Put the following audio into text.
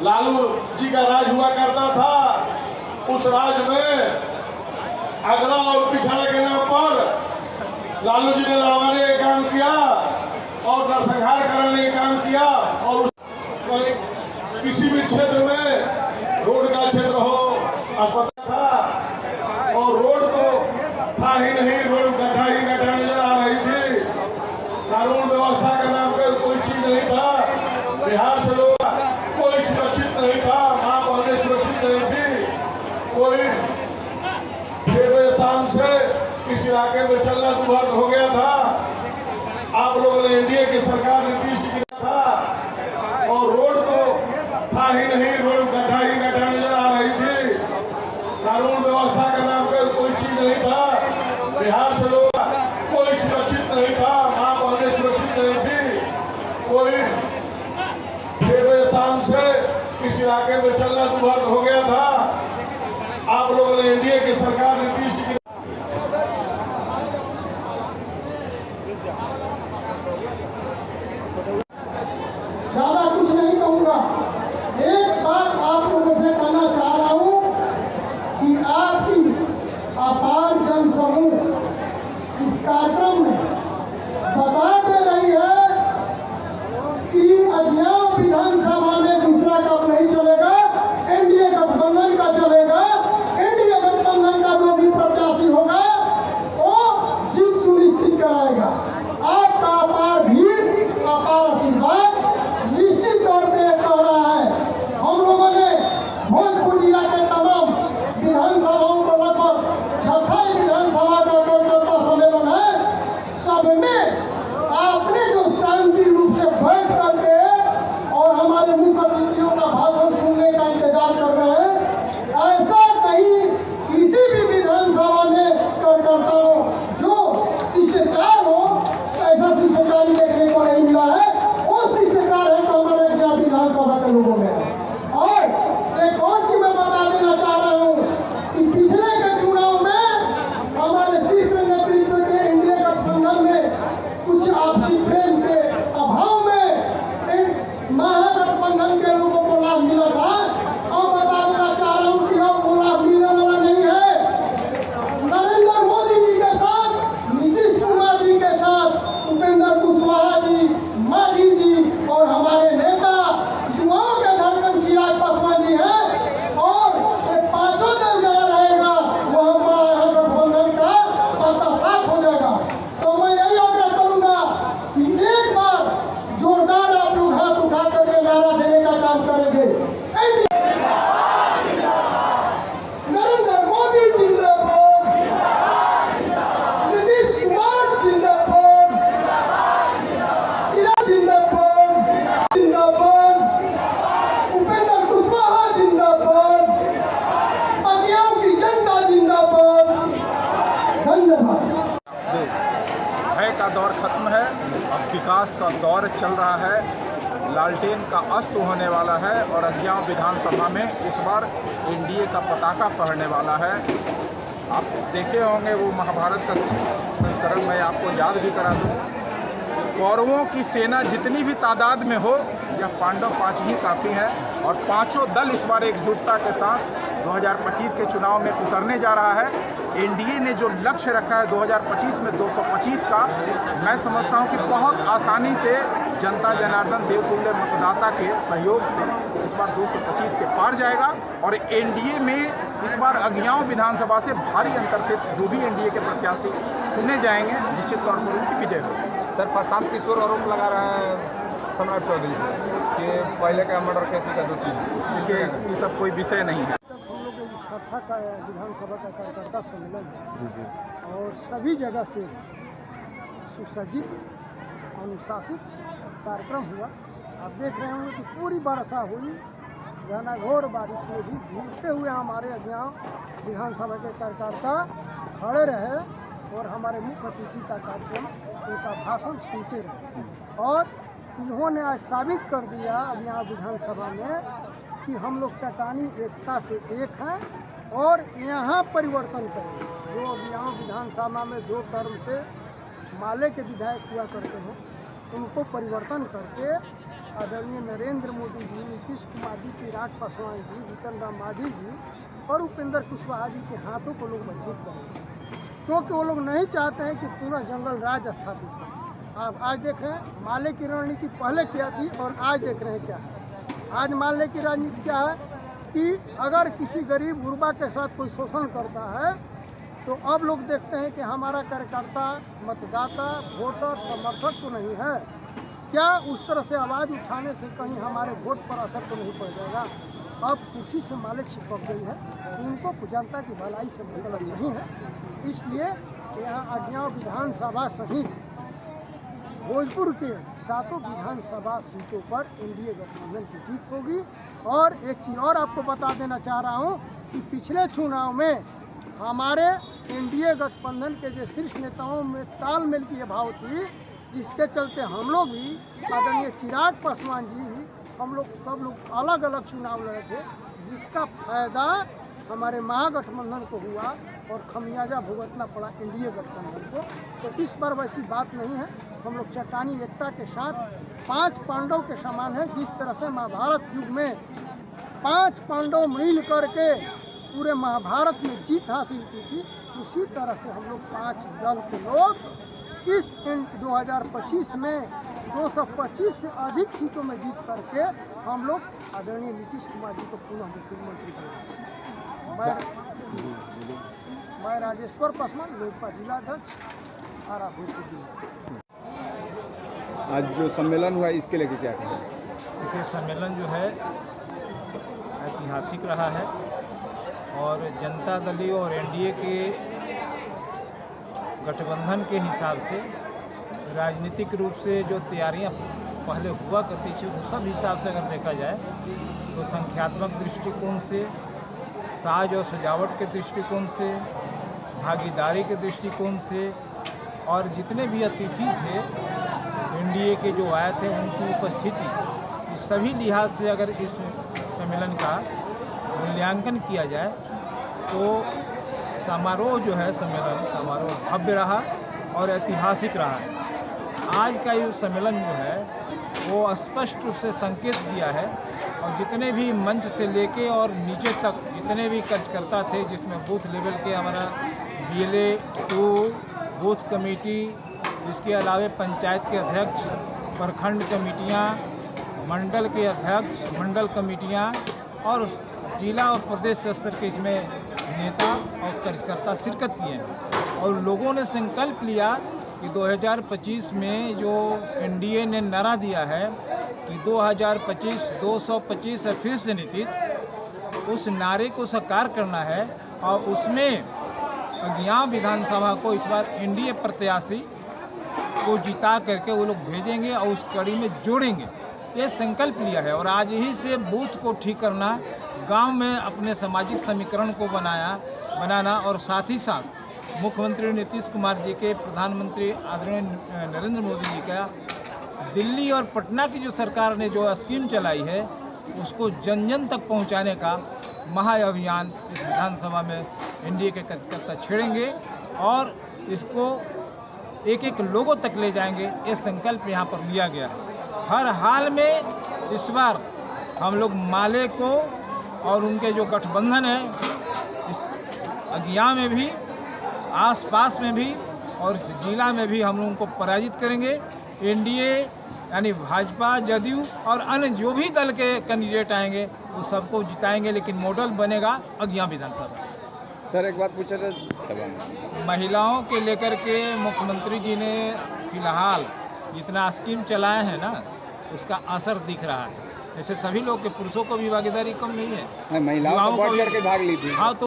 लालू जी का राज हुआ करता था, उस राज में अगड़ा और पिछड़ा के नाम पर लालू जी ने लड़वाने का काम किया और नरसंहार करने का काम किया। और किसी भी क्षेत्र में रोड का क्षेत्र हो, अस्पताल था और रोड तो था ही नहीं, रोड गड्ढा ही गड्ढा नजर आ रही थी। कानून व्यवस्था का नाम पे कोई चीज नहीं था। बिहार से लोग कोई सुरक्षित नहीं था, माँ बहने सुरक्षित नहीं थी। कोई शाम से इस इलाके में चलना दुर्भर हो गया था। आप लोगों ने एनडीए की सरकार नीतीश जी की था और रोड तो था ही नहीं, रोड गड्ढा ही गड्ढा नजर आ रही थी। कानून व्यवस्था का नाम पे कोई चीज नहीं था। बिहार से लोग कोई सुरक्षित नहीं था, माँ बहने सुरक्षित नहीं थी। कोई शाम से इस इलाके में चलना दुर्भर हो गया था। आप लोगों ने एनडीए की सरकार नीतीश जी की ज्यादा कुछ नहीं कहूंगा। एक बात आप लोगों से कहना चाह रहा हूं कि आपकी अपार जन समूह इस कार्यक्रम में बता दे रही है कि अज्ञान विधानसभा में दूसरा कप नहीं चलेगा, एनडीए गठबंधन का चलेगा। एनडीए गठबंधन का जो भी प्रत्याशी होगा वो जीत सुनिश्चित कराएगा। आपका अपार भीड़, अपार आशीर्वाद निश्चित तौर पे कह रहा है। हम लोगों ने भोजपुर जिला के तमाम विधानसभाओं को लगभग 26 विधानसभा का सम्मेलन है, सब में आपने जो शांति रूप से बैठ करके और हमारे मुख्य अतिथियों का भाषण सुनने का इंतजार कर रहे हैं, ऐसा कहीं किसी भी विधानसभा में कार्यकर्ता हो जो शिष्टाचार हो, ऐसा शिष्टाचार देखने को नहीं मिला है। वो शिष्टाचार है तो हमारे यहाँ विधानसभा के लोगों में है। और एक और चीज मैं बता देना चाह रहा हूँ कि पिछले के चुनाव में हमारे शीर्ष नेतृत्व के एनडीए गठबंधन में कुछ आपसी प्रेम के अभाव में महागठबंधन के लोगों को लाभ मिला था। और बता देना चाह रहा हूँ कि अब वो लाभ मिलने वाला नहीं है। नरेंद्र मोदी जी के साथ, नीतीश कुमार जी के साथ, उपेंद्र कुशवाहा जी, मांझी जी और हमारे नेता युवाओं के धड़कन चिराग पासवान जी हैं। और ये पांचों दल जहाँ रहेगा वो हमारा गठबंधन का पता साफ हो जाएगा। तो मैं यही आग्रह करूंगा कि एक बार जोरदार आप लोग हाथ उठा करके नारा देने का काम करेंगे। नरेंद्र मोदी जिंदाबाद, नीतीश कुमार जिंदाबाद, चिराग जिंदाबाद, जिंदाबाद, उपेंद्र कुशवाहा जिंदाबाद, बागियाओं की जनता जिंदाबाद। धन्यवाद। भय का दौर खत्म है, अब विकास का दौर चल रहा है। लालटेन का अस्त होने वाला है और अज्ञान विधानसभा में इस बार एनडीए का पताका फहरने वाला है। आप देखे होंगे वो महाभारत का संस्करण, मैं आपको याद भी करा दूं। कौरवों की सेना जितनी भी तादाद में हो, यह पांडव 5 ही काफ़ी है और पांचों दल इस बार एकजुटता के साथ 2025 के चुनाव में उतरने जा रहा है। एनडीए ने जो लक्ष्य रखा है 2025 में 225 का, मैं समझता हूं कि बहुत आसानी से जनता जनार्दन देवतुल्य मतदाता के सहयोग से इस बार 225 के पार जाएगा और एनडीए में इस बार अज्ञान विधानसभा से भारी अंतर से जो भी एनडीए के प्रत्याशी चुने जाएंगे निश्चित तौर पर उनकी विजय होगी। सर, प्रशांत किशोर आरोप लगा रहे हैं सम्राट चौधरी कि पहले का मर्डर केस का दोषी है। देखिए, ये सब कोई विषय नहीं है। हम लोग एक छठा का विधानसभा का कार्यकर्ता सम्मेलन है और सभी जगह से सुसज्जित अनुशासित कार्यक्रम हुआ। आप देख रहे होंगे कि पूरी वर्षा हुई, घनघोर बारिश में भी भीगते हुए हमारे अज्ञान विधानसभा के कार्यकर्ता खड़े रहे और हमारे मुख्य अतिथि का कार्यक्रम, उनका भाषण सुनते रहे। और इन्होंने आज साबित कर दिया अज्ञान विधानसभा में कि हम लोग चट्टानी एकता से एक हैं और यहाँ परिवर्तन करेंगे। जो अज्ञान विधानसभा में 2 टर्म से माले के विधायक हुआ करते हैं, उनको परिवर्तन करके आदरणीय नरेंद्र मोदी जी, नीतीश कुमार मांझी, चिराग पासवान जी, जीतन राम मांझी जी और उपेंद्र कुशवाहा जी के हाथों को लोग मजबूत करेंगे, क्योंकि वो लोग नहीं चाहते हैं कि पूरा जंगल राज स्थापित हो। आप आज देख रहे हैं माले की रणनीति पहले क्या थी और आज देख रहे हैं क्या है। आज माले की राजनीति क्या है कि अगर किसी गरीब गुरबा के साथ कोई शोषण करता है तो अब लोग देखते हैं कि हमारा कार्यकर्ता, मतदाता, वोटर, समर्थक तो नहीं है, क्या उस तरह से आवाज़ उठाने से कहीं हमारे वोट पर असर तो नहीं पड़ जाएगा। अब कुर्सी से माले चिपक गई है, उनको जनता की भलाई से मतलब नहीं है। इसलिए यहाँ अज्ञाव विधानसभा सहित भोजपुर के 7 विधानसभा सीटों पर एनडीए गठबंधन की जीत होगी। और एक चीज़ और आपको बता देना चाह रहा हूँ कि पिछले चुनाव में हमारे एनडीए गठबंधन के जो शीर्ष नेताओं में तालमेल की अभाव थी, जिसके चलते हम लोग भी आदरणीय चिराग पासवान जी भी हम लोग सब लोग अलग अलग चुनाव लड़े थे, जिसका फायदा हमारे महागठबंधन को हुआ और खमियाजा भुगतना पड़ा एनडीए गठबंधन को। तो इस बार वैसी बात नहीं है, हम लोग चट्टानी एकता के साथ 5 पांडव के समान है। जिस तरह से महाभारत युग में 5 पांडव मिल करके पूरे महाभारत में जीत हासिल की थी, उसी तरह से हम लोग 5 दल के लोग इस 2025 में 225 से अधिक सीटों में जीत करके हम लोग आदरणीय नीतीश कुमार जी को पुनः मुख्यमंत्री बनाएंगे। मैं राजेश्वर पासवान, लोजपा जिलाध्यक्ष, आरा भोजपुर। आज जो सम्मेलन हुआ इसके लेके क्या कहें? देखिए, सम्मेलन जो है ऐतिहासिक रहा है और जनता दल और एनडीए के गठबंधन के हिसाब से राजनीतिक रूप से जो तैयारियां पहले हुआ करती थी उस सब हिसाब से अगर देखा जाए तो संख्यात्मक दृष्टिकोण से, साज और सजावट के दृष्टिकोण से, भागीदारी के दृष्टिकोण से और जितने भी अतिथि थे एनडीए के जो आए थे उनकी उपस्थिति, इस सभी लिहाज से अगर इस सम्मेलन का मूल्यांकन किया जाए तो समारोह जो है, सम्मेलन समारोह भव्य रहा और ऐतिहासिक रहा है। आज का ये सम्मेलन जो है वो स्पष्ट रूप से संकेत दिया है और जितने भी मंच से लेके और नीचे तक जितने भी कार्यकर्ता थे, जिसमें बूथ लेवल के हमारा BLA 2 बूथ कमेटी, इसके अलावा पंचायत के अध्यक्ष, प्रखंड कमेटियाँ, मंडल के अध्यक्ष, मंडल कमेटियाँ और जिला और प्रदेश स्तर के इसमें नेता और कार्यकर्ता शिरकत किए हैं। और लोगों ने संकल्प लिया कि 2025 में जो एनडीए ने नारा दिया है कि 2025 225 और फिर से नीतीश, उस नारे को साकार करना है और उसमें अज्ञाव विधानसभा को इस बार एनडीए प्रत्याशी को जिता करके वो लोग भेजेंगे और उस कड़ी में जोड़ेंगे, ये संकल्प लिया है। और आज ही से बूथ को ठीक करना, गांव में अपने सामाजिक समीकरण को बनाना और साथ ही साथ मुख्यमंत्री नीतीश कुमार जी के, प्रधानमंत्री आदरणीय नरेंद्र मोदी जी का दिल्ली और पटना की जो सरकार ने जो स्कीम चलाई है उसको जन जन तक पहुंचाने का महाअभियान इस विधानसभा में एनडीए के कार्यकर्ता छेड़ेंगे और इसको एक एक लोगों तक ले जाएंगे। ये संकल्प यहाँ पर लिया गया है। हर हाल में इस बार हम लोग माले को और उनके जो गठबंधन है इस अगिया में भी, आसपास में भी और इस जिला में भी हम लोगों को पराजित करेंगे। एनडीए यानी भाजपा, जदयू और अन्य जो भी दल के कैंडिडेट आएंगे वो सबको जिताएंगे, लेकिन मॉडल बनेगा अगिया विधानसभा। सर एक बात पूछा था सभा में, महिलाओं के लेकर के मुख्यमंत्री जी ने फिलहाल जितना स्कीम चलाए हैं ना उसका असर दिख रहा है। जैसे सभी लोग के, पुरुषों को भी भागीदारी कम नहीं है, महिलाओं को बढ़ चढ़ के भाग ली थी। हाँ, तो